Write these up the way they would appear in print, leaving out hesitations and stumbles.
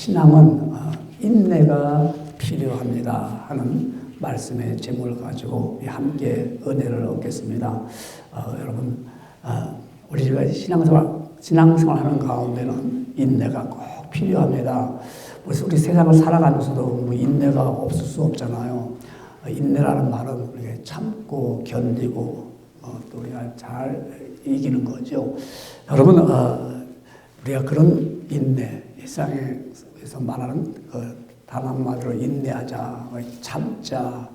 신앙은 인내가 필요합니다 하는 말씀의 제목을 가지고 함께 은혜를 얻겠습니다. 여러분, 우리가 신앙생활하는 가운데는 인내가 꼭 필요합니다. 그래서 우리 세상을 살아가면서도 뭐 인내가 없을 수 없잖아요. 인내라는 말은 우리가 참고 견디고 또 우리가 잘 이기는 거죠. 여러분, 우리가 그런 인내, 세상에서 말하는 단 한마디로 인내하자, 참자,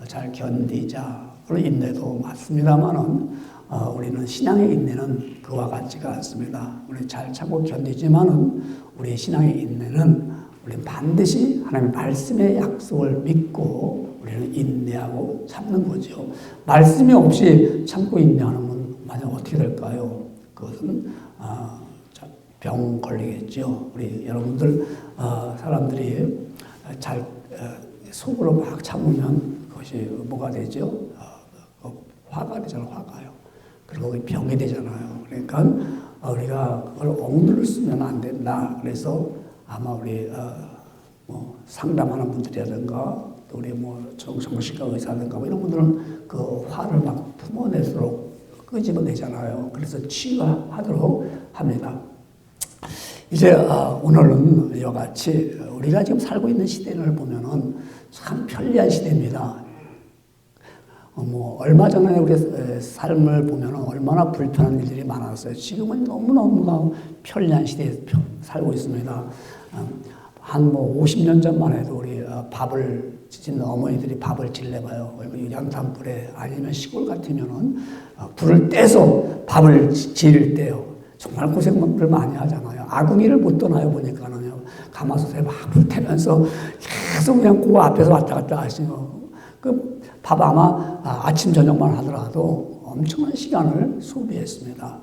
잘 견디자, 그런 인내도 맞습니다만은 우리는 신앙의 인내는 그와 같지가 않습니다. 우리 잘 참고 견디지만은 우리 신앙의 인내는 우리는 반드시 하나님의 말씀의 약속을 믿고 우리는 인내하고 참는 거죠. 말씀이 없이 참고 인내하면 만약 어떻게 될까요? 그것은 병 걸리겠죠. 우리 여러분들 사람들이 잘 속으로 막 참으면 그것이 뭐가 되죠? 화가 되잖아요. 화가요. 그리고 병이 되잖아요. 그러니까 우리가 그걸 억누를 쓰면 안 된다. 그래서 아마 우리 뭐 상담하는 분들이라든가 또 우리 뭐 정신과 의사라든가 뭐 이런 분들은 그 화를 막 품어낼수록 끄집어내잖아요. 그래서 치유하도록 합니다. 이제 오늘은 이와 같이 우리가 지금 살고 있는 시대를 보면은 참 편리한 시대입니다. 뭐 얼마 전에 우리 삶을 보면은 얼마나 불편한 일들이 많았어요. 지금은 너무너무 편리한 시대에 살고 있습니다. 한 뭐 50년 전만 해도 우리 밥을 짓는 어머니들이 밥을 질려봐요. 연탄불에 아니면 시골 같으면은 불을 떼서 밥을 지을 때요. 정말 고생을 많이 하잖아요. 아궁이를 못 떠나요, 보니까는요. 가마솥에 막 불 태면서 계속 그냥 그 앞에서 왔다 갔다 하시고. 그 밥 아마 아침, 저녁만 하더라도 엄청난 시간을 소비했습니다.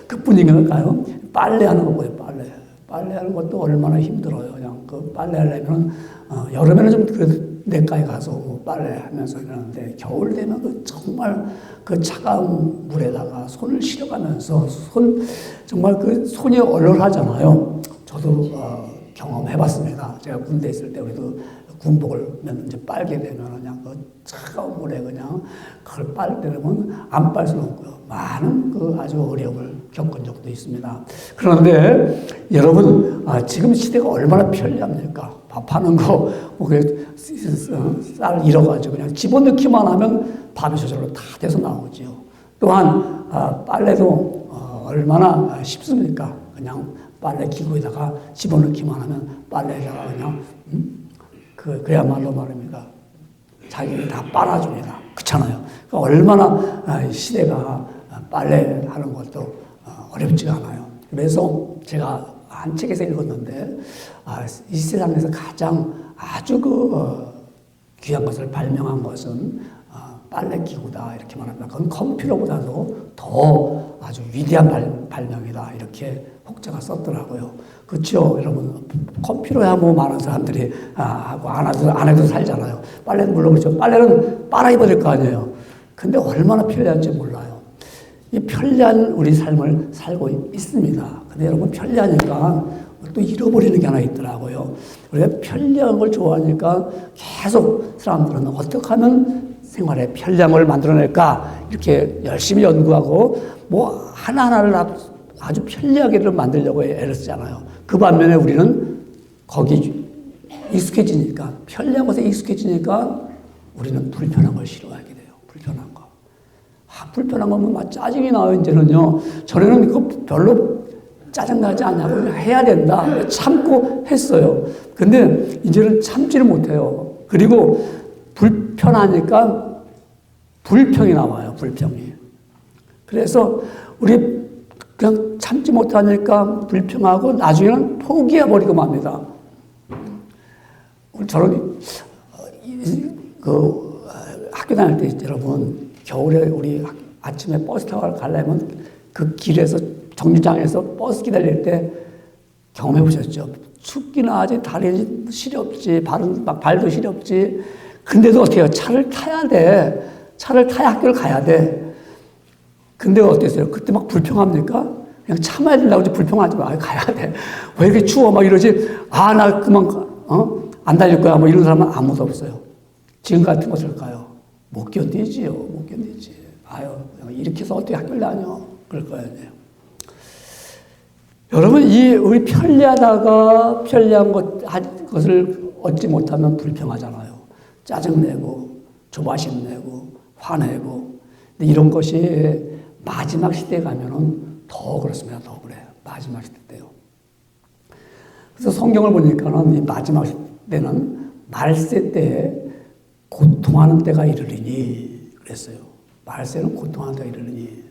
그뿐인가요? 빨래하는 거 보세요, 빨래. 빨래하는 것도 얼마나 힘들어요. 그냥 그 빨래하려면, 여름에는 좀 그래도 내과에 가서 뭐 빨래하면서 이러는데, 겨울 되면 정말 그 차가운 물에다가 손을 실어가면서 정말 그 손이 얼얼하잖아요. 저도 경험해봤습니다. 제가 군대 있을 때 우리도 군복을 이제 빨게 되면 그냥 그 차가운 물에 그냥 그걸 빨 때면 안 빨 수는 없고요. 많은 그 아주 어려움을 겪은 적도 있습니다. 그런데 여러분, 지금 시대가 얼마나 편리합니까? 밥하는 거, 뭐, 쌀 잃어가지고 그냥 집어넣기만 하면 밥이 저절로 다 돼서 나오죠. 또한, 빨래도 얼마나 쉽습니까? 그냥 빨래 기구에다가 집어넣기만 하면 빨래에다가 그냥, 그야말로 말입니다. 자기가 다 빨아줍니다. 그렇잖아요. 그러니까 얼마나 시대가 빨래하는 것도 어렵지가 않아요. 그래서 제가 한 책에서 읽었는데, 이 세상에서 가장 아주 귀한 것을 발명한 것은 빨래 기구다 이렇게 말합니다. 그건 컴퓨터보다도 더 아주 위대한 발명이다 이렇게 혹자가 썼더라고요. 그렇죠, 여러분. 컴퓨터야 뭐 많은 사람들이 하고 안 해도 살잖아요. 빨래는 물론 그렇죠. 빨래는 빨아 입어야 될 거 아니에요. 근데 얼마나 편리한지 몰라요. 이 편리한 우리 삶을 살고 있습니다. 근데 여러분, 편리하니까 또 잃어버리는 게 하나 있더라고요. 우리가 편리한 걸 좋아하니까 계속 사람들은 어떻게 하면 생활에 편리함을 만들어낼까 이렇게 열심히 연구하고 뭐 하나하나를 아주 편리하게를 만들려고 애를 쓰잖아요. 그 반면에 우리는 거기 익숙해지니까, 편리한 것에 익숙해지니까 우리는 불편한 걸 싫어하게 돼요. 불편한 거. 불편한 거면 막 짜증이 나요, 이제는요. 전에는 그거 별로 짜증나지 않냐고 그냥 해야 된다. 참고 했어요. 근데 이제는 참지를 못해요. 그리고 불편하니까 불평이 나와요, 불평이. 그래서 우리 그냥 참지 못하니까 불평하고 나중에는 포기해버리고 맙니다. 저는 학교 다닐 때 여러분, 겨울에 우리 아침에 버스 타고 가려면 그 길에서 정류장에서 버스 기다릴 때 경험해 보셨죠? 춥기나 하지, 다리 시렵지, 발도 시렵지. 근데도 어떻게 해요? 차를 타야 돼. 차를 타야 학교를 가야 돼. 근데 어땠어요? 그때 막 불평합니까? 그냥 참아야 된다고 불평하지 마. 가야 돼. 왜 이렇게 추워? 막 이러지. 아, 나 그만, 안 달릴 거야. 뭐 이런 사람은 아무도 없어요. 지금 같은 것을까요? 못 견디지요. 못 견디지. 아유, 이렇게 해서 어떻게 학교를 다녀? 그럴 거예요. 여러분, 우리 편리하다가 편리한 것을 얻지 못하면 불평하잖아요. 짜증내고, 조바심 내고, 화내고. 근데 이런 것이 마지막 시대에 가면은 더 그렇습니다. 더 그래요. 마지막 시대 때요. 그래서 성경을 보니까는 이 마지막 시대는 말세 때에 고통하는 때가 이르리니 그랬어요. 말세는 고통하는 때가 이르리니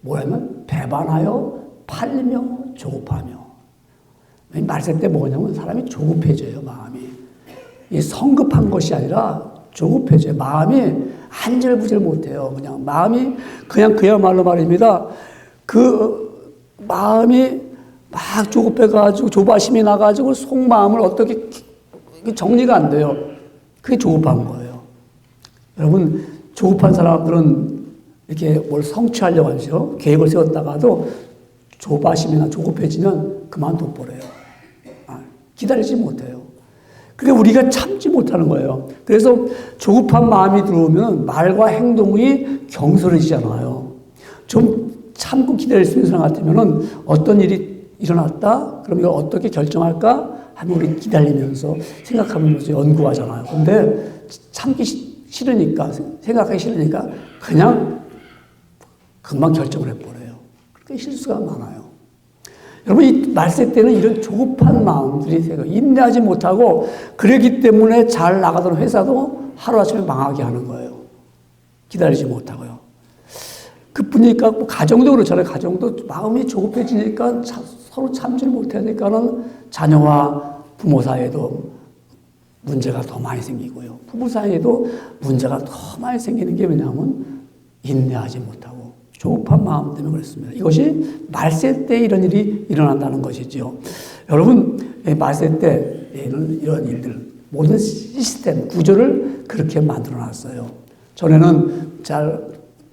뭐냐면 배반하여 팔리며 조급하며. 말세 때 뭐냐면 사람이 조급해져요. 마음이. 이 성급한 것이 아니라 조급해져요. 마음이 안절부절 못해요. 그냥 마음이 그야말로 말입니다. 그 마음이 막 조급해가지고 조바심이 나가지고 속마음을 어떻게 정리가 안 돼요. 그게 조급한 거예요. 여러분, 조급한 사람들은 이렇게 뭘 성취하려고 하죠. 계획을 세웠다가도 조바심이나 조급해지면 그만둬버려요. 기다리지 못해요. 그게 우리가 참지 못하는 거예요. 그래서 조급한 마음이 들어오면 말과 행동이 경솔해지잖아요. 좀 참고 기다릴 수 있는 사람 같으면 어떤 일이 일어났다? 그럼 이걸 어떻게 결정할까? 하면 우리 기다리면서 생각하면서 연구하잖아요. 근데 참기 싫으니까, 생각하기 싫으니까 그냥 금방 결정을 해버려요. 그렇게 실수가 많아요. 여러분, 이 말세 때는 이런 조급한 마음들이 생겨요. 인내하지 못하고, 그러기 때문에 잘 나가던 회사도 하루아침에 망하게 하는 거예요. 기다리지 못하고요. 그뿐이니까 뭐 가정도 그렇잖아요. 가정도 마음이 조급해지니까 서로 참지를 못하니까는 자녀와 부모 사이에도 문제가 더 많이 생기고요. 부부 사이에도 문제가 더 많이 생기는 게 뭐냐면 인내하지 못하고 조급한 마음 때문에 그렇습니다. 이것이 말세 때 이런 일이 일어난다는 것이죠. 여러분, 말세 때에는 이런 일들, 모든 시스템, 구조를 그렇게 만들어 놨어요. 전에는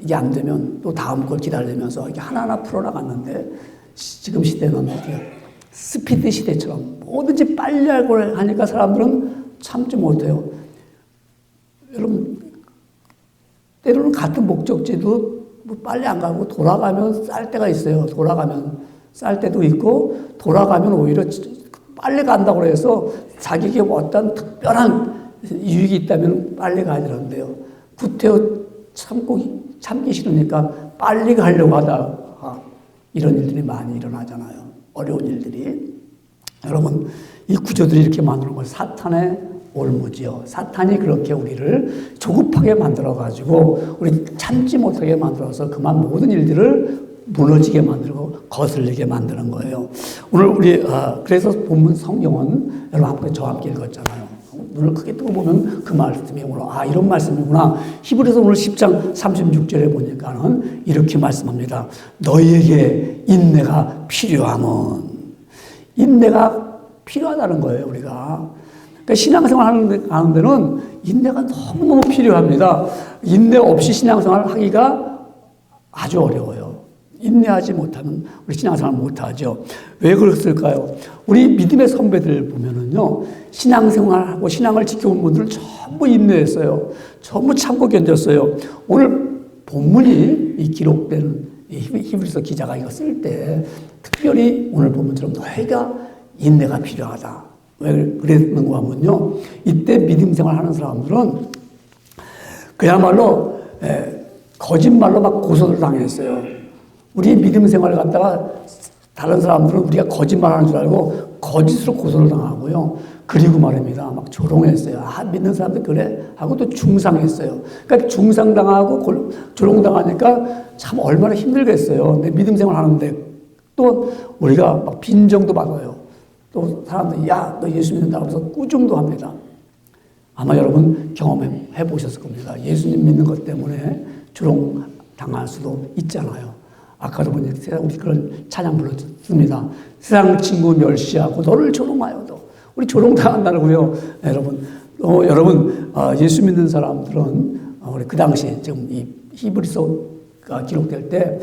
이게 안 되면 또 다음 걸 기다리면서 이렇게 하나하나 풀어나갔는데 지금 시대는 이렇게 스피드 시대처럼 뭐든지 빨리 하고 하니까 사람들은 참지 못해요. 여러분, 때로는 같은 목적지도 빨리 안 가고 돌아가면 쌀 때가 있어요. 돌아가면 쌀 때도 있고 돌아가면 오히려 빨리 간다고 해서 자기에게 어떤 특별한 유익이 있다면 빨리 가야 되는데요. 구태여 참기 싫으니까 빨리 가려고 하다가 이런 일들이 많이 일어나잖아요. 어려운 일들이. 여러분, 이 구조들이 이렇게 만드는 건 사탄의 올무지요. 사탄이 그렇게 우리를 조급하게 만들어가지고 우리 참지 못하게 만들어서 그만 모든 일들을 무너지게 만들고 거슬리게 만드는 거예요. 오늘 우리 그래서 본문 성경은 여러분 함께 저와 함께 읽었잖아요. 눈을 크게 뜨고 보면 그 말씀이 오늘 이런 말씀이구나. 히브리서 오늘 10장 36절에 보니까는 이렇게 말씀합니다. 너희에게 인내가 필요함은 인내가 필요하다는 거예요. 우리가 그러니까 신앙생활 하는 데는 인내가 너무너무 필요합니다. 인내 없이 신앙생활 하기가 아주 어려워요. 인내하지 못하면 우리 신앙생활 못하죠. 왜 그랬을까요? 우리 믿음의 선배들 보면은요, 신앙생활하고 신앙을 지켜온 분들은 전부 인내했어요. 전부 참고 견뎠어요. 오늘 본문이 이 기록된 히브리서 기자가 이거 쓸 때 특별히 오늘 본문처럼 너희가 인내가 필요하다. 왜 그랬는가 하면요, 이때 믿음생활 하는 사람들은 그야말로 거짓말로 막 고소를 당했어요. 우리 믿음 생활을 갖다가 다른 사람들은 우리가 거짓말하는 줄 알고 거짓으로 고소를 당하고요. 그리고 말입니다. 막 조롱했어요. 믿는 사람들 그래? 하고 또 중상했어요. 그러니까 중상당하고 조롱당하니까 참 얼마나 힘들겠어요. 내 믿음 생활 하는데 또 우리가 막 빈정도 받아요. 또 사람들이 너 예수 믿는다고 해서 꾸중도 합니다. 아마 여러분 경험해 보셨을 겁니다. 예수님 믿는 것 때문에 조롱당할 수도 있잖아요. 아까도 보니까 우리 그런 찬양 불렀습니다. 세상 친구 멸시하고 너를 조롱하여도 우리 조롱당한다고요. 여러분 예수 믿는 사람들은 우리 그 당시 지금 이 히브리서가 기록될 때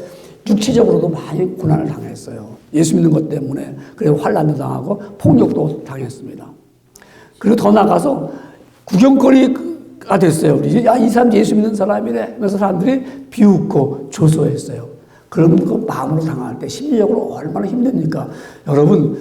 육체적으로도 많이 고난을 당했어요. 예수 믿는 것 때문에. 그리고 환난도 당하고 폭력도 당했습니다. 그리고 더 나가서 구경거리가 됐어요. 이 사람 예수 믿는 사람이래 하면서 사람들이 비웃고 조소했어요. 그러면 그 마음으로 당할 때 심리적으로 얼마나 힘듭니까? 여러분,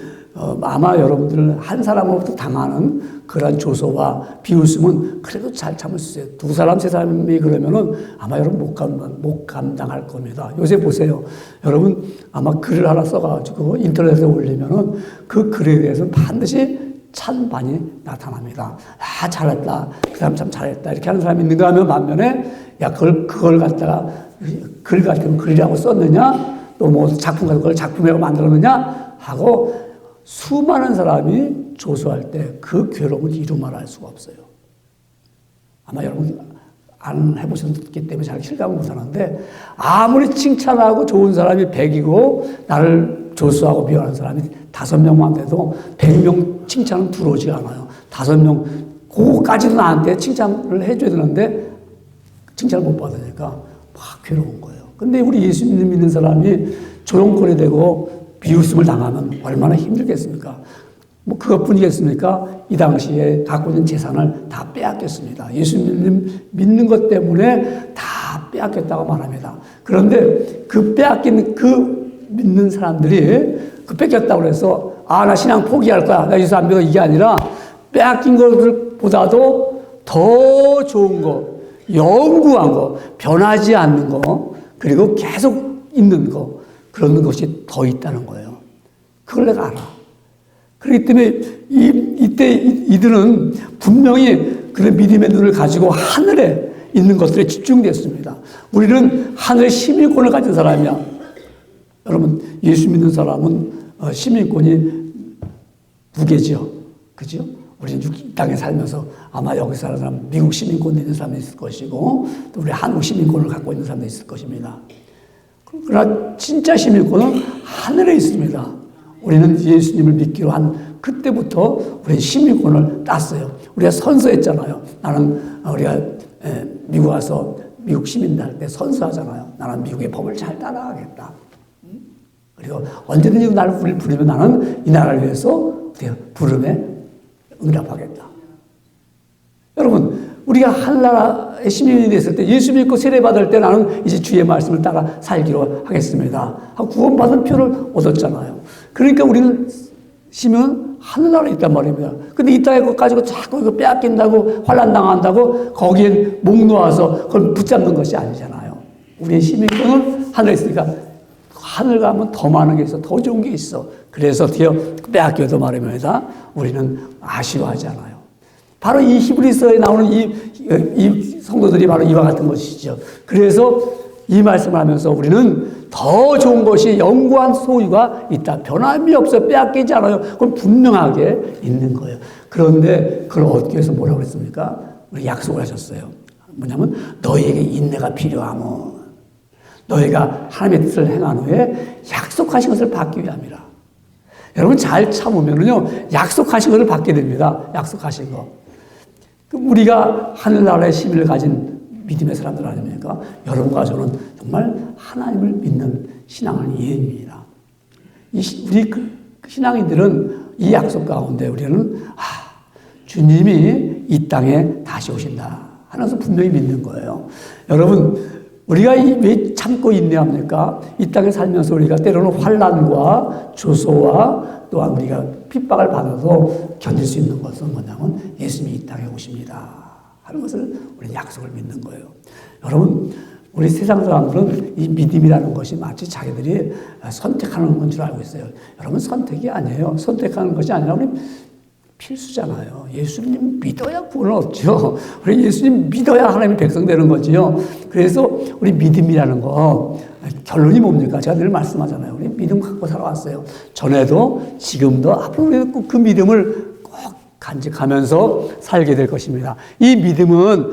아마 여러분들 한 사람으로부터 당하는 그런 조소와 비웃음은 그래도 잘 참을 수 있어요. 두 사람, 세 사람이 그러면은 아마 여러분 못 감당할 겁니다. 요새 보세요. 여러분 아마 글을 하나 써가지고 인터넷에 올리면은 그 글에 대해서는 반드시 찬반이 나타납니다. 아, 잘했다. 그 사람 참 잘했다. 이렇게 하는 사람이 있는가 하면 반면에 야, 그걸 갖다가 글 같은 글이라고 썼느냐? 또 뭐 작품 같은 걸 작품이라고 만들었느냐? 하고 수많은 사람이 조소할 때 그 괴로움을 이루 말할 수가 없어요. 아마 여러분 안 해보셨기 때문에 잘 실감을 못하는데 아무리 칭찬하고 좋은 사람이 100이고 나를 조소하고 미워하는 사람이 5명만 돼도 100명 칭찬은 들어오지가 않아요. 5명 그거까지도 나한테 칭찬을 해줘야 되는데 칭찬을 못 받으니까 막 괴로운 거예요. 근데 우리 예수 믿는 사람이 조롱거리 되고 비웃음을 당하면 얼마나 힘들겠습니까? 뭐 그것뿐이겠습니까? 이 당시에 갖고 있는 재산을 다 빼앗겼습니다. 예수님 믿는 것 때문에 다 빼앗겼다고 말합니다. 그런데 그 빼앗긴 그 믿는 사람들이 그 뺏겼다고 해서 아, 나 신앙 포기할 거야. 나 예수 안 믿어. 이게 아니라 빼앗긴 것들보다도 더 좋은 거, 영구한 거, 변하지 않는 거, 그리고 계속 있는 거, 그런 것이 더 있다는 거예요. 그걸 내가 알아. 그렇기 때문에 이때 이들은 분명히 그런 믿음의 눈을 가지고 하늘에 있는 것들에 집중됐습니다. 우리는 하늘의 시민권을 가진 사람이야. 여러분, 예수 믿는 사람은 시민권이 두 개죠. 그죠? 우리는 이 땅에 살면서 아마 여기 사는 사람, 미국 시민권도 있는 사람도 있을 것이고, 또 우리 한국 시민권을 갖고 있는 사람도 있을 것입니다. 그러나 진짜 시민권은 하늘에 있습니다. 우리는 예수님을 믿기로 한 그때부터 우리는 시민권을 땄어요. 우리가 선서했잖아요. 나는 우리가 미국 와서 미국 시민 될 때 선서하잖아요. 나는 미국의 법을 잘 따라가겠다. 그리고 언제든지 나를 부르면 나는 이 나라를 위해서 부름에 응답하겠다. 여러분, 우리가 한나라의 시민이 됐을 때 예수 믿고 세례받을 때 나는 이제 주의 말씀을 따라 살기로 하겠습니다. 하고 구원받은 표를 얻었잖아요. 그러니까 우리는 시민은 하늘나라에 있단 말입니다. 근데 이 땅에 그거 가지고 자꾸 이거 빼앗긴다고 환난당한다고 거기에 목 놓아서 그걸 붙잡는 것이 아니잖아요. 우리의 시민권은 하늘에 있으니까 하늘 가면 더 많은 게 있어. 더 좋은 게 있어. 그래서 어떻게 빼앗겨도 말입니다. 우리는 아쉬워하지 않아요. 바로 이 히브리서에 나오는 이 성도들이 바로 이와 같은 것이죠. 그래서 이 말씀을 하면서 우리는 더 좋은 것이 영구한 소유가 있다. 변함이 없어. 빼앗기지 않아요. 그건 분명하게 있는 거예요. 그런데 그걸 얻기 위해서 뭐라고 그랬습니까? 우리 약속을 하셨어요. 뭐냐면 너희에게 인내가 필요하면 너희가 하나님의 뜻을 행한 후에 약속하신 것을 받기 위함이라. 여러분 잘 참으면요 약속하신 것을 받게 됩니다. 약속하신 거. 우리가 하늘나라의 시민을 가진 믿음의 사람들 아닙니까? 여러분과 저는 정말 하나님을 믿는 신앙을 예입니다. 우리 신앙인들은 이 약속 가운데 우리는 주님이 이 땅에 다시 오신다 하면서 분명히 믿는 거예요. 여러분, 우리가 왜 참고 인내합니까? 이 땅에 살면서 우리가 때로는 환난과 조소와 또한 우리가 핍박을 받아도 견딜 수 있는 것은 뭐냐면 예수님이 이 땅에 오십니다 하는 것을 우리는 약속을 믿는 거예요. 여러분, 우리 세상 사람들은 이 믿음이라는 것이 마치 자기들이 선택하는 건 줄 알고 있어요. 여러분, 선택이 아니에요. 선택하는 것이 아니라 우리 필수잖아요. 예수님 믿어야 구원을 얻죠. 우리 예수님 믿어야 하나님의 백성 되는 거지요. 그래서 우리 믿음이라는 거 결론이 뭡니까? 제가 늘 말씀하잖아요. 우리 믿음 갖고 살아왔어요. 전에도 지금도 앞으로 우리는 꼭 그 믿음을 꼭 간직하면서 살게 될 것입니다. 이 믿음은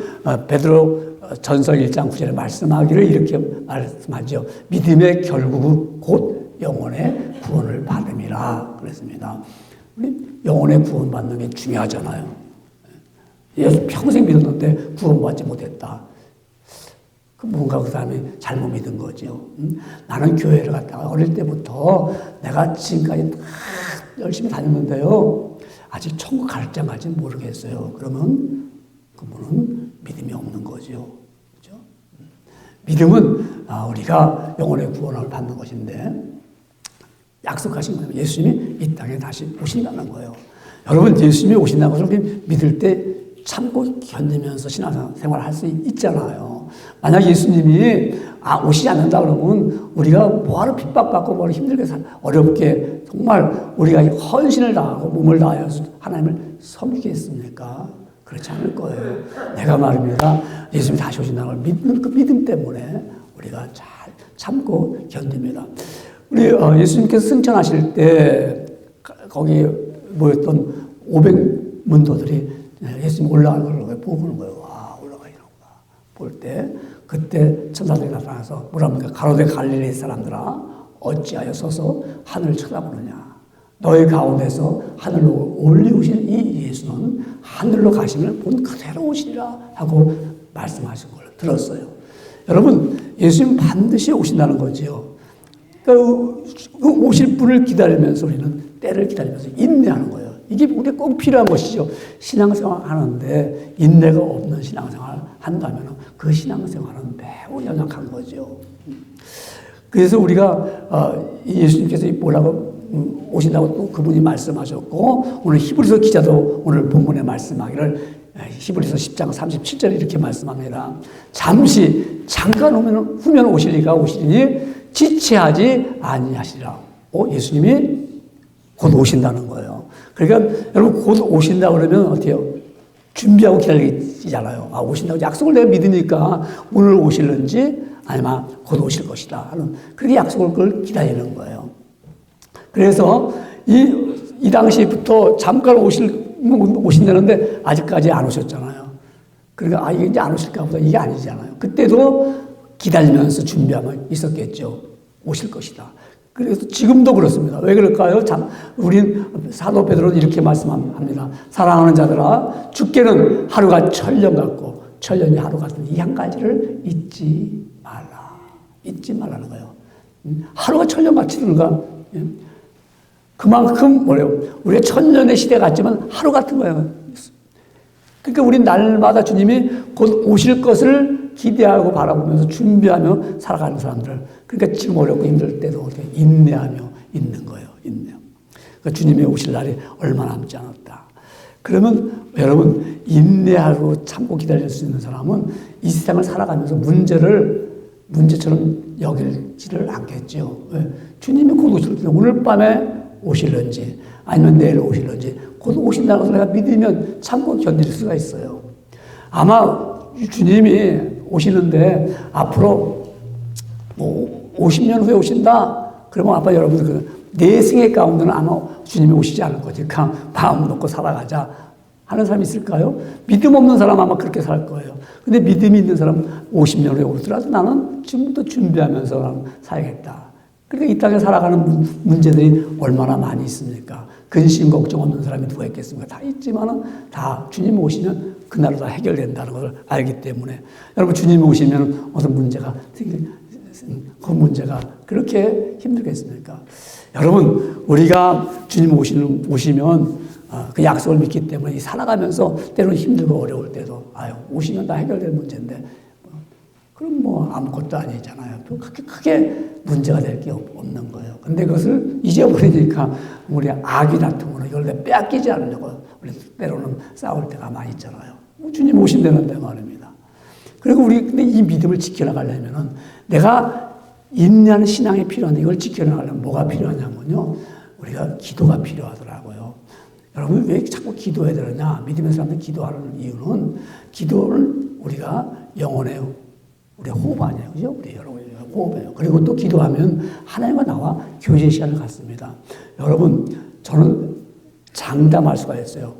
베드로 전서 1장 9절에 말씀하기를 이렇게 말씀하죠. 믿음의 결국은 곧 영혼의 구원을 받음이라 그랬습니다. 우리 영혼의 구원받는 게 중요하잖아요. 예수 평생 믿었는데 구원받지 못했다. 뭔가 그 사람이 잘못 믿은 거죠. 나는 교회를 갔다가 어릴 때부터 내가 지금까지 다 열심히 다녔는데요. 아직 천국 갈 때까지는 모르겠어요. 그러면 그분은 믿음이 없는 거죠. 그렇죠? 믿음은 우리가 영혼의 구원을 받는 것인데 약속하신 거예요. 예수님이 이 땅에 다시 오신다는 거예요. 여러분 예수님이 오신다는 것을 우리 믿을 때 참고 견디면서 신앙생활을 할 수 있잖아요. 만약 예수님이 오시지 않는다 그러면 우리가 뭐하러 핍박받고 뭐하러 힘들게 어렵게 정말 우리가 헌신을 다하고 몸을 다하여서 하나님을 섬기겠습니까? 그렇지 않을 거예요. 내가 말입니다. 예수님이 다시 오신다는 걸 믿는 그 믿음 때문에 우리가 잘 참고 견딥니다. 우리 예수님께서 승천하실 때 거기 모였던 500문도들이 예수님 올라가는 걸 보는 거예요. 와, 올라가시는구나. 볼 때, 그때 천사들이 나타나서 뭐라 합니까? 가로되 갈릴리 사람들아, 어찌하여 서서 하늘을 쳐다보느냐. 너희 가운데서 하늘로 올리우신 이 예수는 하늘로 가심을 본 그대로 오시리라 하고 말씀하신 걸 들었어요. 여러분, 예수님 반드시 오신다는 거지요. 그 오실 분을 기다리면서 우리는 때를 기다리면서 인내하는 거예요. 이게 우리가 꼭 필요한 것이죠. 신앙생활 하는데 인내가 없는 신앙생활 한다면 그 신앙생활은 매우 연약한 거죠. 그래서 우리가 예수님께서 뭐라고 오신다고 또 그분이 말씀하셨고 오늘 히브리서 기자도 오늘 본문에 말씀하기를 히브리서 10장 37절에 이렇게 말씀합니다. 잠깐 후면 오시리가 오시리니 지체하지 아니하시리라. 예수님이 곧 오신다는 거예요. 그러니까 여러분 곧 오신다 그러면 어때요? 준비하고 기다리잖아요. 오신다고 약속을 내가 믿으니까 오늘 오실는지 아니면 곧 오실 것이다 하는 그렇게 약속을 그걸 기다리는 거예요. 그래서 이 당시부터 잠깐 오신다는데 아직까지 안 오셨잖아요. 그러니까 이게 이제 안 오실까 보다 이게 아니잖아요. 그때도 기다리면서 준비하면 있었겠죠. 오실 것이다. 그래서 지금도 그렇습니다. 왜 그럴까요? 우린 사도 베드로는 이렇게 말씀합니다. 사랑하는 자들아, 주께는 하루가 천년 같고 천년이 하루 같은 이 한 가지를 잊지 말라. 잊지 말라는 거예요. 하루가 천년 같이 드는가? 그만큼 우리가 천년의 시대 같지만 하루 같은 거예요. 그러니까 우리 날마다 주님이 곧 오실 것을 기대하고 바라보면서 준비하며 살아가는 사람들. 그러니까 지금 어렵고 힘들 때도 인내하며 있는 거예요. 인내. 그러니까 주님이 오실 날이 얼마 남지 않았다. 그러면 여러분 인내하고 참고 기다릴 수 있는 사람은 이 세상을 살아가면서 문제처럼 여길지를 않겠죠. 왜? 주님이 곧 오실 때 오늘 밤에 오실런지 아니면 내일 오실런지 곧 오신다는 것을 내가 믿으면 참고 견딜 수가 있어요. 아마 주님이 오시는데 앞으로 50년 후에 오신다? 그러면 아빠 여러분들 내 생애 가운데는 아마 주님이 오시지 않을 거지. 그냥 마음 놓고 살아가자 하는 사람이 있을까요? 믿음 없는 사람 아마 그렇게 살 거예요. 근데 믿음이 있는 사람 50년 후에 오더라도 나는 지금부터 준비하면서 살겠다. 그러니까 이 땅에 살아가는 문제들이 얼마나 많이 있습니까? 근심 걱정 없는 사람이 누가 있겠습니까? 다 있지만은 다 주님 오시면 그날로 다 해결된다는 걸 알기 때문에 여러분 주님 오시면 어떤 문제가 그 문제가 그렇게 힘들겠습니까? 여러분 우리가 주님 오시면 그 약속을 믿기 때문에 살아가면서 때로는 힘들고 어려울 때도 오시면 다 해결될 문제인데 그럼 아무것도 아니잖아요. 또 크게 문제가 될 게 없는 거예요. 근데 그것을 잊어버리니까 우리 악이 다툼으로 이걸 빼앗기지 않으려고 우리 때로는 싸울 때가 많이 있잖아요. 주님 오신다는데 말입니다. 그리고 근데 이 믿음을 지켜나가려면은 내가 인내하는 신앙이 필요한데 이걸 지켜나가려면 뭐가 필요하냐면요. 우리가 기도가 필요하더라고요. 여러분 왜 자꾸 기도해야 되느냐? 믿음의 사람들이 기도하는 이유는 기도를 우리가 영혼의 우리 호흡 아니에요. 그죠? 우리 여러분의 호흡이에요. 그리고 또 기도하면 하나님과 나와 교제 시간을 갖습니다. 여러분, 저는 장담할 수가 있어요.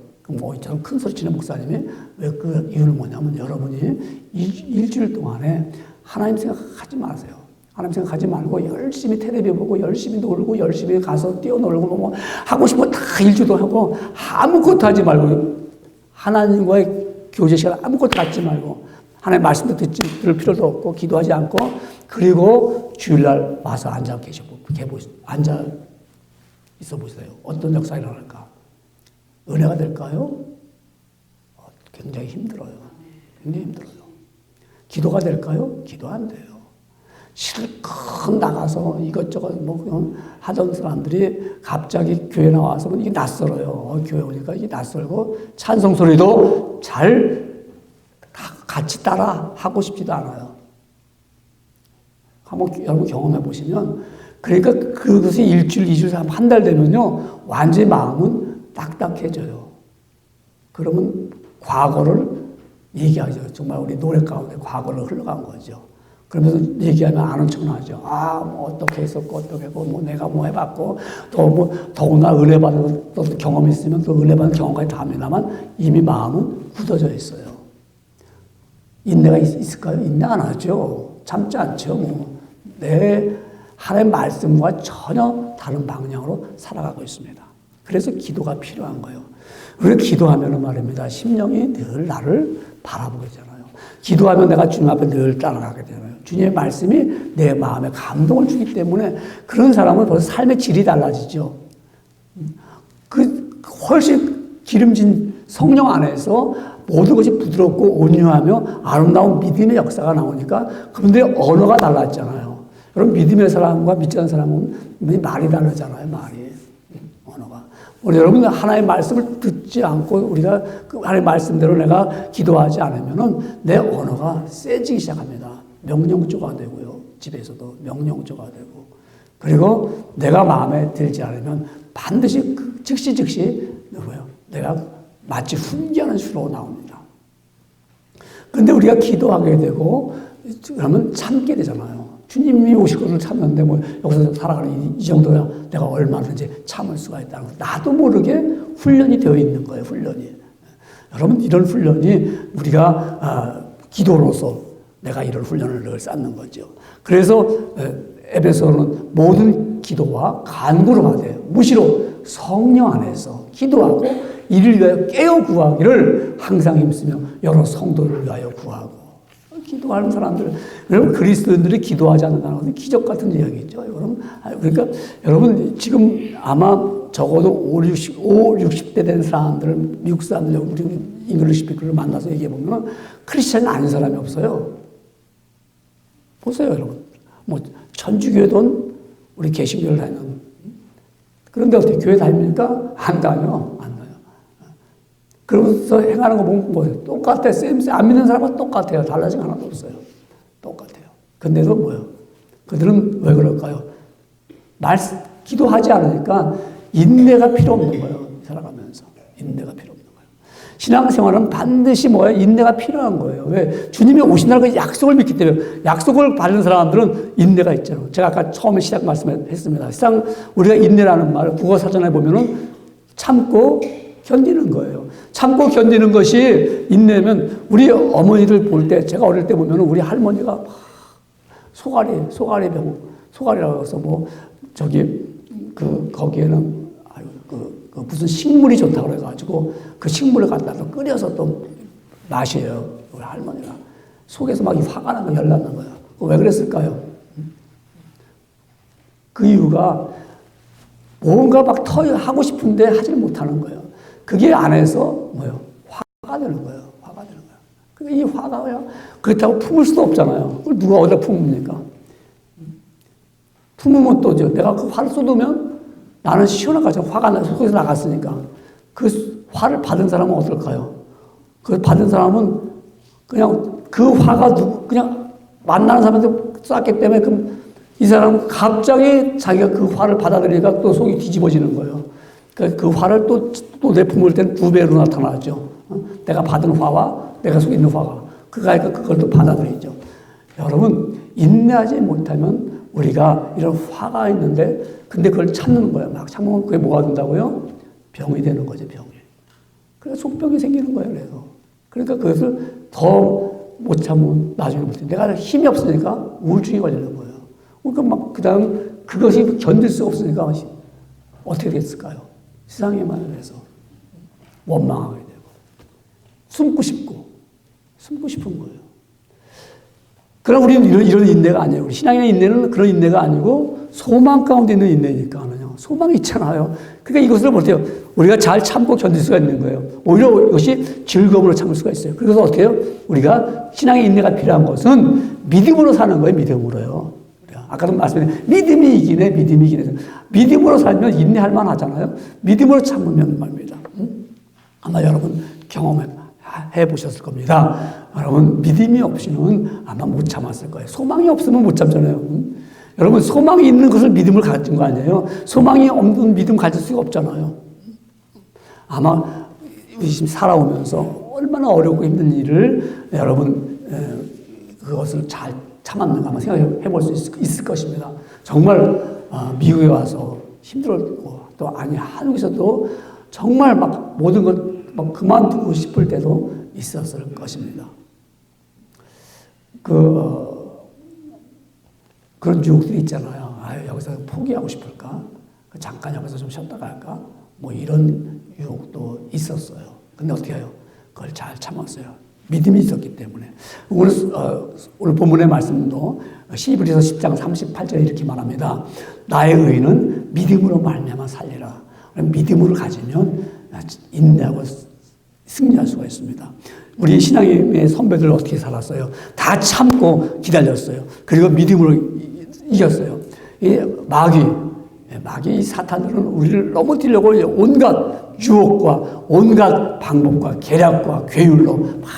저는 큰 소리 치는 목사님이 왜 그 이유는 뭐냐면 여러분이 일주일 동안에 하나님 생각하지 마세요. 하나님 생각하지 말고 열심히 텔레비 보고 열심히 놀고 열심히 가서 뛰어놀고 하고 싶은 거 다 일주일도 하고 아무것도 하지 말고 하나님과의 교제 시간 아무것도 갖지 말고 하나님 말씀도 들을 필요도 없고 기도하지 않고 그리고 주일날 와서 앉아 계시고 앉아 있어 보세요. 어떤 역사가 일어날까? 은혜가 될까요? 굉장히 힘들어요. 굉장히 힘들어요. 기도가 될까요? 기도 안 돼요. 실컷 나가서 이것저것 뭐 하던 사람들이 갑자기 교회 나와서 이게 낯설어요. 교회 오니까 이게 낯설고 찬송 소리도 잘 같이 따라 하고 싶지도 않아요. 한번 여러분 경험해 보시면 그러니까 그것이 일주일, 이주일, 한 달 되면요 완전히 마음은 딱딱해져요. 그러면 과거를 얘기하죠. 정말 우리 노래 가운데 과거를 흘러간 거죠. 그러면서 얘기하면 아는 척은 하죠. 뭐 어떻게 했었고, 어떻게 했고, 뭐 내가 뭐 해봤고, 또 뭐, 더구나 은혜받은 또 경험이 있으면 또 은혜받은 경험까지 다 합니다만 이미 마음은 굳어져 있어요. 인내가 있을까요? 인내 안 하죠. 참지 않죠. 뭐. 하나님 말씀과 전혀 다른 방향으로 살아가고 있습니다. 그래서 기도가 필요한 거예요. 우리가 기도하면 말입니다. 심령이 늘 나를 바라보게 되잖아요. 기도하면 내가 주님 앞에 늘 따라가게 되잖아요. 주님의 말씀이 내 마음에 감동을 주기 때문에 그런 사람은 벌써 삶의 질이 달라지죠. 훨씬 기름진 성령 안에서 모든 것이 부드럽고 온유하며 아름다운 믿음의 역사가 나오니까 그분들의 언어가 달랐잖아요. 여러분 믿음의 사람과 믿지 않는 사람은 말이 다르잖아요. 말이. 언어가. 여러분 하나님의 말씀을 듣지 않고 우리가 그 하나님의 말씀대로 내가 기도하지 않으면은 내 언어가 세지기 시작합니다. 명령조가 되고요. 집에서도 명령조가 되고. 그리고 내가 마음에 들지 않으면 반드시 즉시 누구예요? 내가 마치 훈계하는 수로 나옵니다. 근데 우리가 기도하게 되고 그러면 참게 되잖아요. 주님이 오실 것을 참는데 뭐 여기서 살아가는 이 정도야 내가 얼마든지 참을 수가 있다는 거. 나도 모르게 훈련이 되어 있는 거예요. 훈련이. 여러분 이런 훈련이 우리가 기도로서 내가 이런 훈련을 늘 쌓는 거죠. 그래서 에베소는 모든 기도와 간구를 하되 무시로 성령 안에서 기도하고 이를 위하여 깨어 구하기를 항상 힘쓰며 여러 성도를 위하여 구하고. 기도하는 사람들, 여러분 그리스도인들이 기도하지 않는다는 것은 기적 같은 이야기죠. 그러니까 여러분 지금 아마 적어도 60대 된 사람들, 미국 사람들, 우리 잉글리시 스피커를 만나서 얘기해 보면 크리스찬이 아닌 사람이 없어요. 보세요, 여러분. 뭐 천주교든 우리 개신교를 다니는. 그런데 어떻게 교회 다닙니까? 안 다녀. 그러면서 행하는 거 보면 뭐예요? 똑같아. 안 믿는 사람은 똑같아요. 달라진 거 하나도 없어요. 똑같아요. 근데도 뭐예요? 그들은 왜 그럴까요? 기도하지 않으니까 인내가 필요 없는 거예요. 살아가면서. 인내가 필요 없는 거예요. 신앙생활은 반드시 뭐예요? 인내가 필요한 거예요. 왜? 주님이 오신다는 그 약속을 믿기 때문에. 약속을 받는 사람들은 인내가 있잖아요. 제가 아까 처음에 시작 말씀했습니다. 세상 우리가 인내라는 말 국어사전에 보면은 참고 견디는 거예요. 참고 견디는 것이 인내면 우리 어머니들 볼 때 제가 어릴 때 보면 우리 할머니가 소가리라고 해서 뭐 거기에는 무슨 식물이 좋다고 그래가지고 그 식물을 갖다가 끓여서 또 마셔요. 우리 할머니가 속에서 막 화가 나고 열나는 거예요. 왜 그랬을까요? 그 이유가 뭔가 막 하고 싶은데 하질 못하는 거예요. 그게 안에서 뭐요? 화가 되는 거예요. 화가 되는 거예요. 근데 이 화가 그렇다고 품을 수도 없잖아요. 그걸 누가 어디다 품습니까? 품으면 또죠. 내가 그 화를 쏟으면 나는 시원하게 화가 속에서 나갔으니까 그 화를 받은 사람은 어떨까요? 그 받은 사람은 그냥 그 화가 그냥 만나는 사람한테 쐈기 때문에 그럼 이 사람은 갑자기 자기가 그 화를 받아들이니까 또 속이 뒤집어지는 거예요. 그 화를 또 내품을 때는 두 배로 나타나죠. 내가 받은 화와 내가 속에 있는 화가. 그걸 또 받아들이죠. 여러분, 인내하지 못하면 우리가 이런 화가 있는데, 근데 그걸 참는 거예요. 막 참으면 그게 뭐가 된다고요? 병이 되는 거죠, 병이. 그래서 속병이 생기는 거예요, 그래서. 그러니까 그것을 더 못 참으면 나중에 못해. 내가 힘이 없으니까 우울증이 걸리는 거예요. 그러니까 막, 그 다음 그것이 견딜 수 없으니까 어떻게 됐을까요? 세상에만 해서 원망하게 되고 숨고 싶은 거예요. 그러나 우리는 이런 인내가 아니에요. 우리 신앙의 인내는 그런 인내가 아니고 소망 가운데 있는 인내니까요. 소망이 있잖아요. 그러니까 이것을 못해요. 우리가 잘 참고 견딜 수가 있는 거예요. 오히려 이것이 즐거움으로 참을 수가 있어요. 그래서 어떻게 해요? 우리가 신앙의 인내가 필요한 것은 믿음으로 사는 거예요. 믿음으로요. 아까도 말씀드린 믿음이 이기네. 믿음으로 살면 인내할 만하잖아요. 믿음으로 참으면 말입니다. 아마 여러분 경험해 보셨을 겁니다. 여러분 믿음이 없이는 아마 못 참았을 거예요. 소망이 없으면 못 참잖아요. 여러분 소망이 있는 것을 믿음을 가진 거 아니에요? 소망이 없는 믿음 가질 수가 없잖아요. 아마 지금 살아오면서 얼마나 어렵고 힘든 일을 여러분 그것을 잘 참았는가 한번 생각해 볼 수 있을 것입니다. 정말 미국에 와서 힘들었고 또 아니 한국에서도 정말 막 모든 것 막 그만두고 싶을 때도 있었을 것입니다. 그런 유혹들이 있잖아요. 여기서 포기하고 싶을까? 잠깐 여기서 좀 쉬었다 갈까? 뭐 이런 유혹도 있었어요. 근데 어떻게 해요? 그걸 잘 참았어요. 믿음이 있었기 때문에. 오늘 본문의 말씀도 히브리서 10장 38절에 이렇게 말합니다. 나의 의는 믿음으로 말미암아 살리라. 믿음을 가지면 인내하고 승리할 수가 있습니다. 우리 신앙의 선배들 어떻게 살았어요? 다 참고 기다렸어요. 그리고 믿음으로 이겼어요. 이 마귀 사탄들은 우리를 넘어뜨리려고 온갖 유혹과 온갖 방법과 계략과 괴율로 막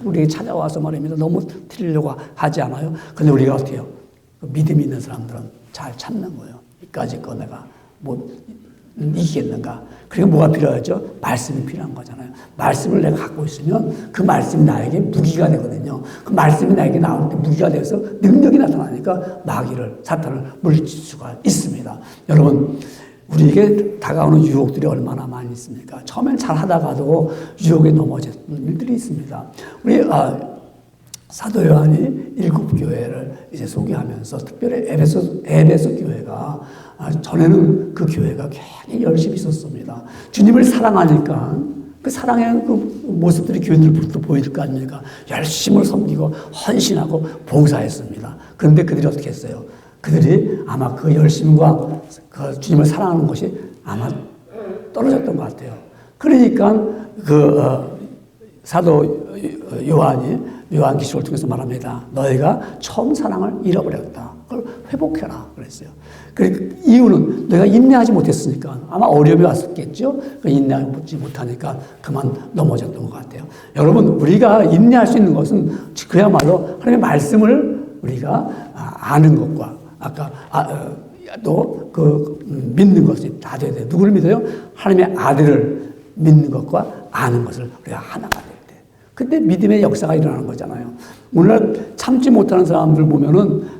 우리에게 찾아와서 말입니다. 넘어뜨리려고 하지 않아요. 근데 우리가 어떻게 해요? 믿음이 있는 사람들은 잘 참는 거예요. 이까짓 거 내가 못 이기겠는가? 그리고 뭐가 필요하죠? 말씀이 필요한 거잖아요. 말씀을 내가 갖고 있으면 그 말씀이 나에게 무기가 되거든요. 그 말씀이 나에게 나올 때 무기가 돼서 능력이 나타나니까 마귀를, 사탄을 물리칠 수가 있습니다. 여러분, 우리에게 다가오는 유혹들이 얼마나 많이 있습니까? 처음엔 잘 하다가도 유혹에 넘어지는 일들이 있습니다. 우리 사도 요한이 7교회를 이제 소개하면서 특별히 에베소 교회가 전에는 그 교회가 굉장히 열심히 있었습니다. 주님을 사랑하니까 그 사랑의 그 모습들이 교인들부터 보일 거 아닙니까? 열심히 섬기고 헌신하고 봉사했습니다. 그런데 그들이 어떻게 했어요? 그들이 아마 그 열심과 그 주님을 사랑하는 것이 아마 떨어졌던 것 같아요. 그러니까 사도 요한이 요한계시록을 통해서 말합니다. 너희가 처음 사랑을 잃어버렸다. 그걸 회복해라 그랬어요. 그 이유는 너희가 인내하지 못했으니까 아마 어려움이 왔었겠죠. 인내하지 못하니까 그만 넘어졌던 것 같아요. 여러분 우리가 인내할 수 있는 것은 그야말로 하나님의 말씀을 우리가 아는 것과 아까 또 믿는 것이 다 돼야 돼요. 누구를 믿어요? 하나님의 아들을 믿는 것과 아는 것을 우리가 하나가 돼요. 근데 믿음의 역사가 일어나는 거잖아요. 오늘날 참지 못하는 사람들 보면은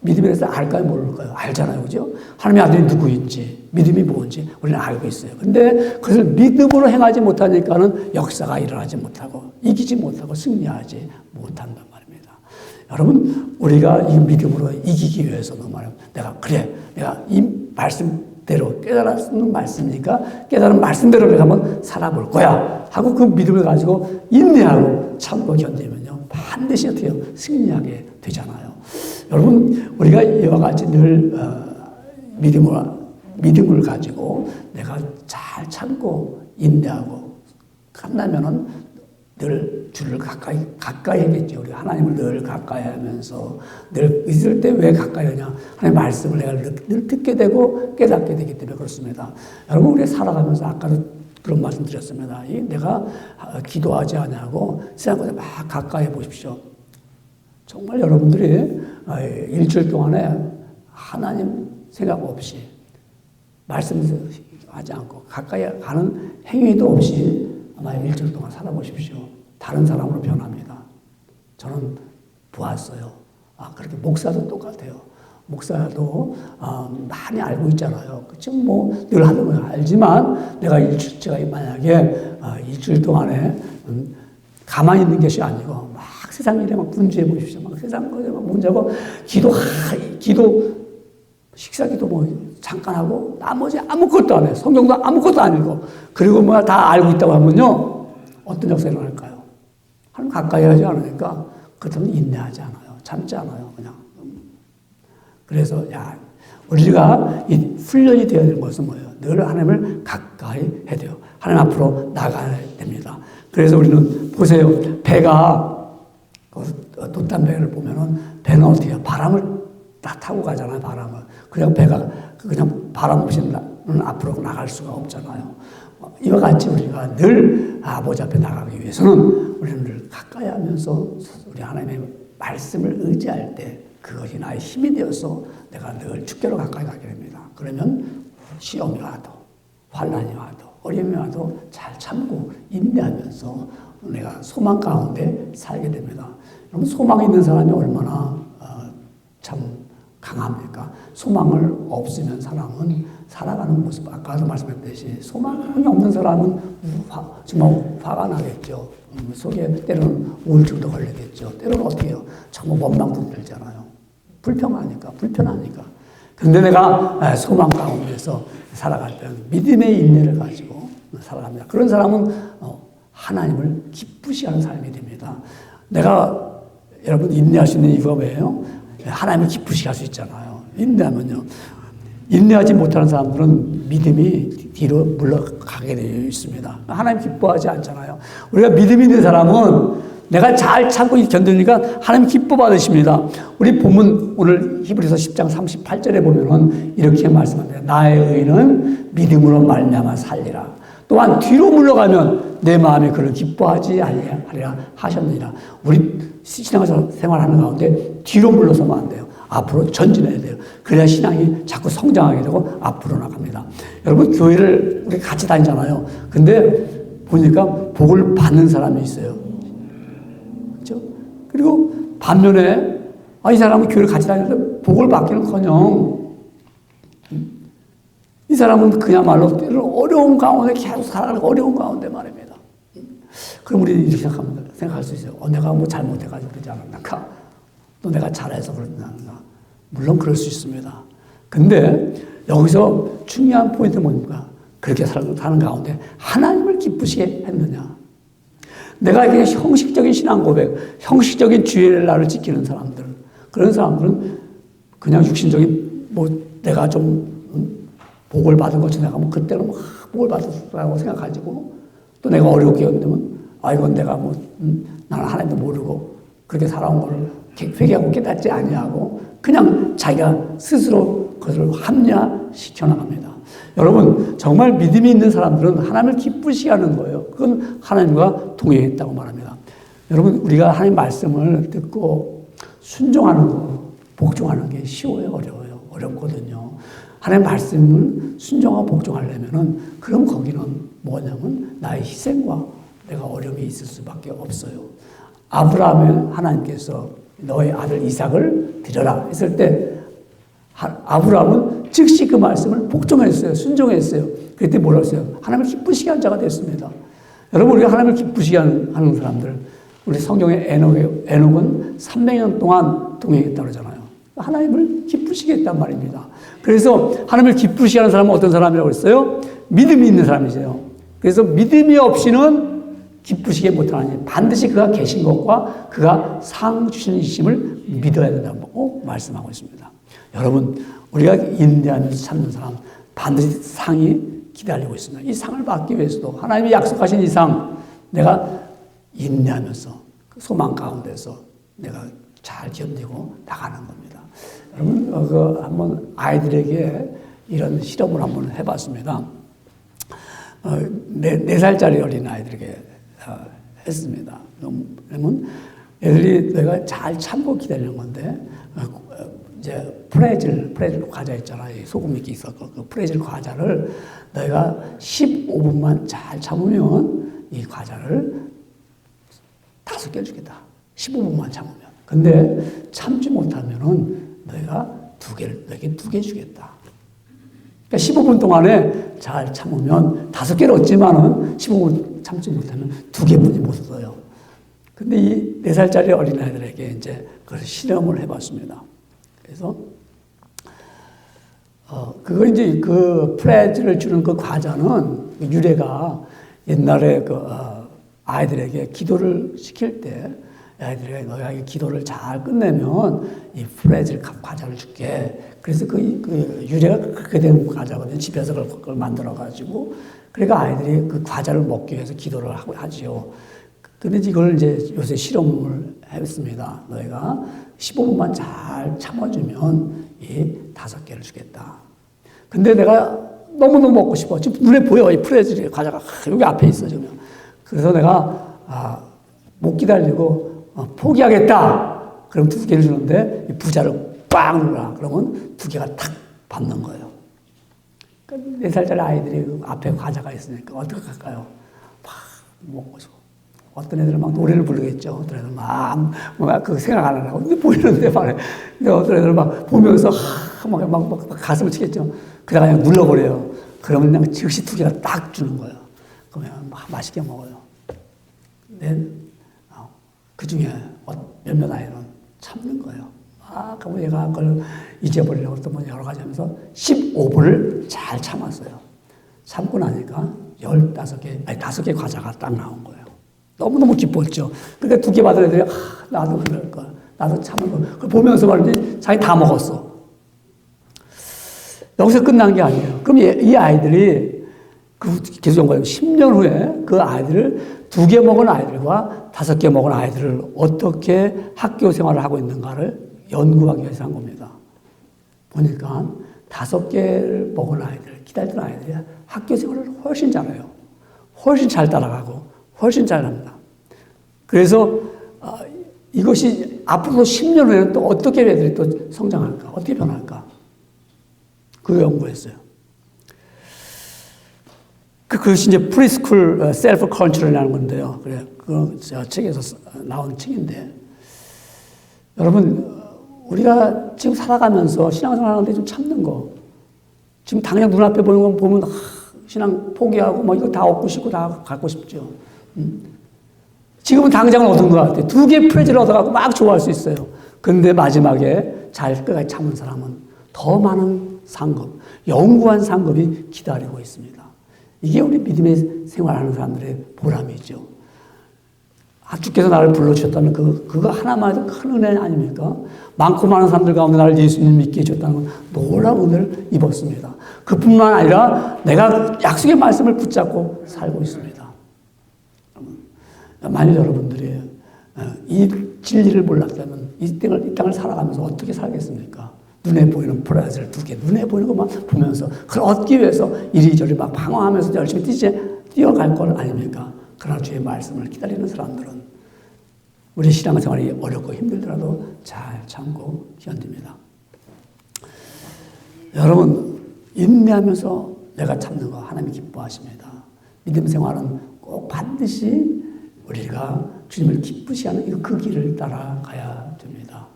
믿음에 대해서 알까요? 모를까요? 알잖아요. 그죠? 하나님의 아들이 누구인지, 믿음이 뭔지 우리는 알고 있어요. 근데 그것을 믿음으로 행하지 못하니까는 역사가 일어나지 못하고, 이기지 못하고, 승리하지 못한단 말입니다. 여러분, 우리가 이 믿음으로 이기기 위해서는 내가 이 말씀대로 깨달았는 말씀이니까 깨달은 말씀대로 내가 한번 살아볼 거야 하고 그 믿음을 가지고 인내하고 참고 견디면요 반드시 어떻게 해요? 승리하게 되잖아요. 여러분 우리가 이와 같이 늘 믿음을 가지고 내가 잘 참고 인내하고 간다면은 늘 주를 가까이 하겠죠. 우리가 하나님을 늘 가까이 하면서 늘 있을 때 왜 가까이 하냐? 하나님의 말씀을 내가 늘 듣게 되고 깨닫게 되기 때문에 그렇습니다. 여러분, 우리가 살아가면서 아까도 그런 말씀 드렸습니다. 내가 기도하지 않냐고 세상보다 막 가까이 해 보십시오. 정말 여러분들이 일주일 동안에 하나님 생각 없이 말씀하지 않고 가까이 가는 행위도 없이 아마 일주일 동안 살아보십시오. 다른 사람으로 변합니다. 저는 보았어요. 그렇게 목사도 똑같아요. 목사도 많이 알고 있잖아요. 지금 늘 하는 거예요. 알지만 제가 만약에 일주일 동안에 가만히 있는 것이 아니고 막 세상 일에 막 분주해 보십시오. 막 세상 거에 막 문제고 기도 식사 기도 잠깐 하고 나머지 아무것도 안 해요. 성경도 아무것도 안 읽고 그리고 다 알고 있다고 하면요 어떤 역사가 일어날까요? 하나님 가까이 하지 않으니까 그것은 인내하지 않아요. 참지 않아요. 그냥. 그래서 우리가 이 훈련이 되어야 되는 것은 뭐예요? 늘 하나님을 가까이 해야 돼요. 하나님 앞으로 나가야 됩니다. 그래서 우리는 보세요. 배가 돛담배를 보면은 배는 어떻게 해요? 바람을 다 타고 가잖아요. 바람을. 그냥 배가 그냥 바람 없이 앞으로 나갈 수가 없잖아요. 이와 같이 우리가 늘 아버지 앞에 나가기 위해서는 우리는 늘 가까이 하면서 우리 하나님의 말씀을 의지할 때 그것이 나의 힘이 되어서 내가 늘 주께로 가까이 가게 됩니다. 그러면 시험이 와도 환난이 와도 어려움이 와도 잘 참고 인내하면서 내가 소망 가운데 살게 됩니다. 여러분 소망이 있는 사람이 얼마나 참 강합니까? 소망을 없으면 사람은 살아가는 모습, 아까도 말씀했듯이 소망이 없는 사람은 정말 화가 나겠죠. 속에 때로는 우울증도 걸리겠죠. 때로는 어떻게 해요? 정말 원망도 들잖아요. 불평하니까. 근데 내가 소망 가운데서 살아갈 때는 믿음의 인내를 가지고 살아갑니다. 그런 사람은 하나님을 기쁘시 하는 삶이 됩니다. 내가 여러분 인내할 수 있는 이유가 뭐예요? 하나님을 기쁘시게 할 수 있잖아요. 인내하면요. 인내하지 못하는 사람들은 믿음이 뒤로 물러가게 되어 있습니다. 하나님 기뻐하지 않잖아요. 우리가 믿음이 있는 사람은 내가 잘 참고 견디니까 하나님 기뻐 받으십니다. 우리 본문 오늘 히브리서 10장 38절에 보면은 이렇게 말씀합니다. 나의 의는 믿음으로 말미암아 살리라. 또한 뒤로 물러가면 내 마음이 그를 기뻐하지 하리라 하셨느니라. 우리 신앙생활하는 가운데 뒤로 물러서면 안 돼요. 앞으로 전진해야 돼요. 그래야 신앙이 자꾸 성장하게 되고 앞으로 나갑니다. 여러분 교회를 우리 같이 다니잖아요. 근데 보니까 복을 받는 사람이 있어요. 그렇죠? 그리고 반면에 이 사람은 교회를 같이 다니는데 복을 받기는커녕 이 사람은 그야말로 어려운 가운데 계속 살아가는 어려운 가운데 말입니다. 그럼 우리 이렇게 생각할 수 있어요. 내가 뭐 잘못해가지고 그러지 않았는가? 또 내가 잘해서 그러지 않았는가? 물론 그럴 수 있습니다. 근데 여기서 중요한 포인트는 뭡니까? 그렇게 사는 가운데 하나님을 기쁘시게 했느냐? 내가 그냥 형식적인 신앙 고백, 형식적인 주일의 날을 지키는 사람들, 그런 사람들은 그냥 육신적인 내가 좀 복을 받은 것처럼 내가 그때는 복을 받았다고 생각하지고 또 내가 어렵게 여기면 이건 내가 나는 하나님도 모르고 그렇게 살아온 걸 회개하고 깨닫지 아니하고 그냥 자기가 스스로 그것을 합리화시켜 나갑니다. 여러분 정말 믿음이 있는 사람들은 하나님을 기쁘시게 하는 거예요. 그건 하나님과 동행했다고 말합니다. 여러분 우리가 하나님 말씀을 듣고 순종하는 거, 복종하는 게 쉬워요, 어려워요? 어렵거든요. 하나님 말씀을 순종하고 복종하려면은 그럼 거기는 뭐냐면 나의 희생과 내가 어려움이 있을 수밖에 없어요. 아브라함의 하나님께서 너의 아들 이삭을 드려라 했을 때 아브라함은 즉시 그 말씀을 복종했어요. 순종했어요. 그때 뭐라고 했어요? 하나님을 기쁘시게 한 자가 됐습니다. 여러분 우리가 하나님을 기쁘시게 하는 사람들 우리 성경에 에녹은 300년 동안 동행했다고 그러잖아요. 하나님을 기쁘시게 했단 말입니다. 그래서 하나님을 기쁘시게 하는 사람은 어떤 사람이라고 했어요? 믿음이 있는 사람이세요. 그래서 믿음이 없이는 기쁘시게 못하나니 반드시 그가 계신 것과 그가 상 주시는 이심을 믿어야 된다고 말씀하고 있습니다. 여러분 우리가 인내하면서 참는 사람 반드시 상이 기다리고 있습니다. 이 상을 받기 위해서도 하나님이 약속하신 이 상 내가 인내하면서 그 소망 가운데서 내가 잘 견디고 나가는 겁니다. 여러분 한번 아이들에게 이런 실험을 한번 해봤습니다. 4살짜리 어린 아이들에게 했습니다. 왜냐면 애들이 내가 잘 참고 기다리는 건데 이제 프레즐 과자 있잖아요. 소금 이렇게 있었고 그 프레즐 과자를 너희가 15분만 잘 참으면 이 과자를 5개 주겠다. 15분만 참으면. 근데 참지 못하면은 너희가 너희에게 2개 주겠다. 그러니까 15분 동안에 잘 참으면 5개를 얻지만은 15분 참지 못하면 2개뿐이 못 얻어요. 근데 이 4살짜리 어린아이들에게 이제 그걸 실험을 해봤습니다. 그래서, 그거 이제 그 프레즈를 주는 그 과자는 유래가 옛날에 아이들에게 기도를 시킬 때 아이들에게 너희가 이 기도를 잘 끝내면 이 프레즐 과자를 줄게. 그래서 그 유래가 그렇게 된 과자거든요. 집에서 그걸 만들어가지고. 그러니까 아이들이 그 과자를 먹기 위해서 기도를 하지요. 근데 이걸 이제 요새 실험을 했습니다. 너희가 15분만 잘 참아주면 이 5개를 주겠다. 근데 내가 너무너무 먹고 싶어. 지금 눈에 보여. 이 프레즐 과자가 여기 앞에 있어, 지금. 그래서 내가, 못 기다리고, 포기하겠다. 그럼 2개를 주는데, 이 부자를 꽉 눌러. 그러면 2개가 탁 받는 거예요. 4살짜리 아이들이 그 앞에 과자가 있으니까 어떻게 할까요? 막 먹고 싶어. 어떤 애들은 막 노래를 부르겠죠. 어떤 애들은 막 그 생각 안 하려고. 근데 보이는데 말해. 근데 어떤 애들은 막 보면서 막 가슴을 치겠죠. 그다가 그냥 눌러버려요. 그러면 그냥 즉시 2개가 딱 주는 거예요. 그러면 막 맛있게 먹어요. 근데 그 중에 몇몇 아이는 참는 거예요. 그럼 얘가 그걸 잊어버리려고 또 뭐 여러 가지 하면서 15분을 잘 참았어요. 참고 나니까 5개 과자가 딱 나온 거예요. 너무너무 기뻤죠. 그러니까 2개 받은 애들이, 나도 그럴 걸. 나도 참을 걸. 그걸 보면서 말이지, 자기 다 먹었어. 여기서 끝난 게 아니에요. 그럼 이 아이들이, 계속 연구하면 10년 후에 그 아이들을 2개 먹은 아이들과 5개 먹은 아이들을 어떻게 학교 생활을 하고 있는가를 연구하기 위해서 한 겁니다. 보니까 5개를 먹은 아이들, 기다리던 아이들이 학교 생활을 훨씬 잘해요. 훨씬 잘 따라가고, 훨씬 잘합니다. 그래서 이것이 앞으로 10년 후에는 또 어떻게 애들이 또 성장할까? 어떻게 변할까? 그 연구했어요. 그것이 이제 프리스쿨 셀프 컨트롤이라는 건데요. 그래, 그 책에서 나온 책인데, 여러분, 우리가 지금 살아가면서 신앙생활 하는데 좀 참는 거. 지금 당장 눈앞에 보이는 거 보면, 신앙 포기하고, 뭐 이거 다 얻고 싶고 다 갖고 싶죠. 지금은 당장은 얻은 것 같아요. 2개 프레즈를 얻어가고 막 좋아할 수 있어요. 근데 마지막에 잘 끝까지 참은 사람은 더 많은 상급, 영구한 상급이 기다리고 있습니다. 이게 우리 믿음의 생활하는 사람들의 보람이죠. 주께서 나를 불러주셨다는 그거 하나만 해도 큰 은혜 아닙니까? 많고 많은 사람들 가운데 나를 예수님 믿게 해줬다는 건 놀라운 은혜를 입었습니다. 그뿐만 아니라 내가 약속의 말씀을 붙잡고 살고 있습니다. 만약 여러분들이 이 진리를 몰랐다면 이 땅을 살아가면서 어떻게 살겠습니까? 눈에 보이는 브라질 2개, 눈에 보이는 것만 보면서 그걸 얻기 위해서 이리저리 막 방황하면서 열심히 뛰어갈 건 아닙니까? 그러나 주의 말씀을 기다리는 사람들은 우리 신앙생활이 어렵고 힘들더라도 잘 참고 견딥니다. 여러분, 인내하면서 내가 참는 거 하나님이 기뻐하십니다. 믿음 생활은 꼭 반드시 우리가 주님을 기쁘시 하는 그 길을 따라가야 됩니다.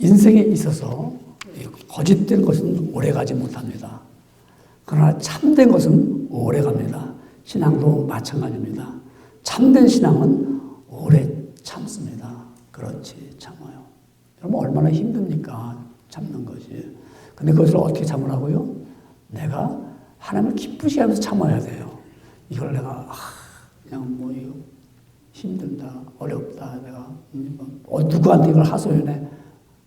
인생에 있어서 거짓된 것은 오래가지 못합니다. 그러나 참된 것은 오래갑니다. 신앙도 마찬가지입니다. 참된 신앙은 오래 참습니다. 그렇지, 참아요. 여러분 얼마나 힘듭니까? 참는 것이. 근데 그것을 어떻게 참으라고요? 내가 하나님을 기쁘시게 하면서 참아야 돼요. 이걸 내가 그냥 뭐 이거 힘들다, 어렵다, 내가 누구한테 이걸 하소연해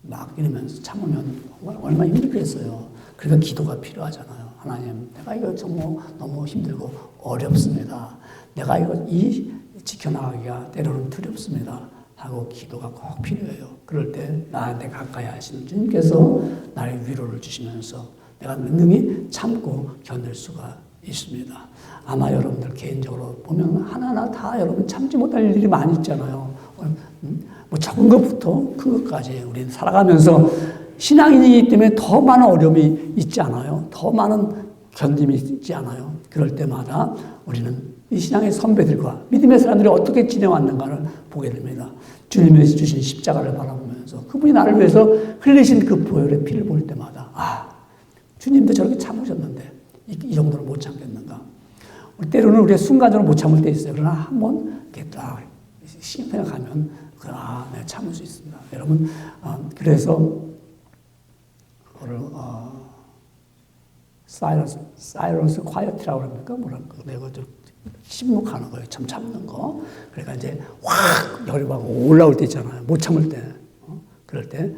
막 이러면서 참으면 얼마나 힘들겠어요. 그러니까 기도가 필요하잖아요. 하나님, 내가 이거 정말 너무 힘들고 어렵습니다. 내가 이거 지켜나가기가 때로는 두렵습니다. 하고 기도가 꼭 필요해요. 그럴 때 나한테 가까이 하시는 주님께서 나의 위로를 주시면서 내가 능히 참고 견딜 수가 있습니다. 아마 여러분들 개인적으로 보면 하나하나 다 여러분 참지 못할 일이 많이 있잖아요. 뭐 적은 것부터 큰 것까지 우리는 살아가면서 신앙인이기 때문에 더 많은 어려움이 있지 않아요? 더 많은 견딤이 있지 않아요? 그럴 때마다 우리는 이 신앙의 선배들과 믿음의 사람들이 어떻게 지내왔는가를 보게 됩니다. 주님이 주신 십자가를 바라보면서 그분이 나를 위해서 흘리신 그 보혈의 피를 볼 때마다 주님도 저렇게 참으셨는데 이 정도는 못 참겠는가? 때로는 우리가 순간적으로 못 참을 때 있어요. 그러나 한번 이렇게 딱 생각하면 내가 참을 수 있습니다. 여러분, 그래서 그거를 사이러스 콰이어트라고 합니까? 뭐랄까? 내가 침묵하는 거예요. 참 참는 거. 그러니까 이제 확 열이 막 올라올 때 있잖아요. 못 참을 때. 그럴 때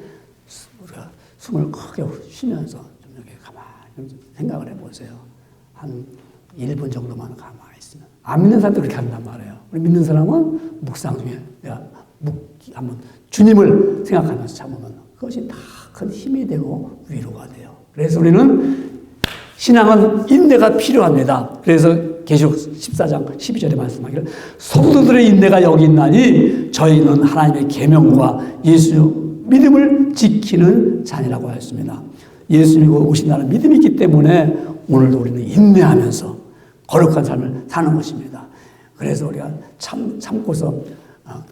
우리가 숨을 크게 쉬면서 좀 이렇게 가만히 생각을 해보세요. 한 1분 정도만 가만히 있으면. 안 믿는 사람도 그렇게 한단 말이에요. 우리 믿는 사람은 묵상 중에 내가 한번 주님을 생각하면서 참으면 그것이 다 큰 힘이 되고 위로가 돼요. 그래서 우리는 신앙은 인내가 필요합니다. 그래서 계시록 14장 12절에 말씀하기를 성도들의 인내가 여기 있나니 저희는 하나님의 계명과 예수 믿음을 지키는 자니라고 하였습니다. 예수 믿고 오신다는 믿음이 있기 때문에 오늘도 우리는 인내하면서 거룩한 삶을 사는 것입니다. 그래서 우리가 참고서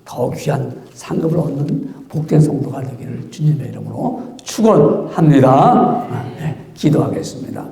더 귀한 상급을 얻는 복된 성도가 되기를 주님의 이름으로 축원합니다. 네, 기도하겠습니다.